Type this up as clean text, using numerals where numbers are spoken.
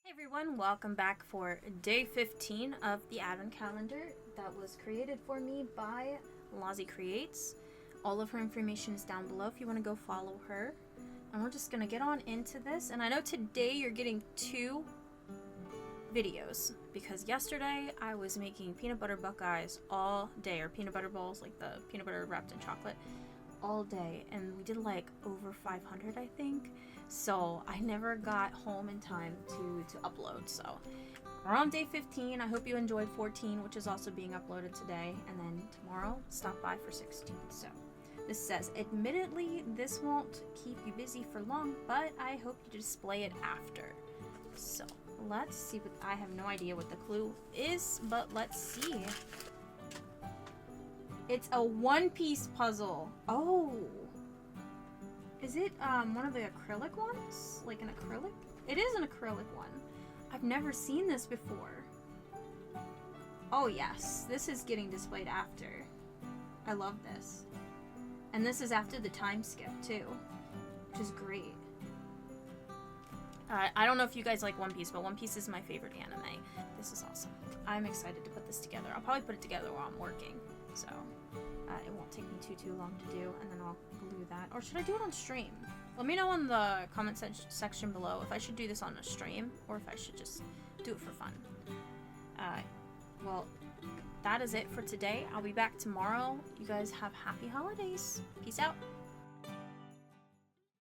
Hey everyone, welcome back for day 15 of the advent calendar that was created for me by Lozziecreates. All of her information is down below if you want to go follow her. And we're just going to get on into this. And I know today you're getting 2 videos because yesterday I was making peanut butter buckeyes all day, or peanut butter bowls, like the peanut butter wrapped in chocolate, all day. And we did like over 500, I think. So I never got home in time to upload. So we're on day 15. I hope you enjoyed 14, which is also being uploaded today. And then tomorrow, stop by for 16. So this says, admittedly, this won't keep you busy for long, but I hope you display it after. So let's see what, I have no idea what the clue is, but let's see. It's a one-piece puzzle. Oh. Is it one of the acrylic ones? Like an acrylic? It is an acrylic one. I've never seen this before. Oh yes, this is getting displayed after. I love this. And this is after the time skip too, which is great. I don't know if you guys like One Piece, but One Piece is my favorite anime. This is awesome. I'm excited to put this together. I'll probably put it together while I'm working, so it won't take me too long to do, and then I'll glue that. Or should I do it on stream? Let me know in the comment section below if I should do this on a stream or if I should just do it for fun. Well, that is it for today. I'll be back tomorrow. You guys have happy holidays. Peace out.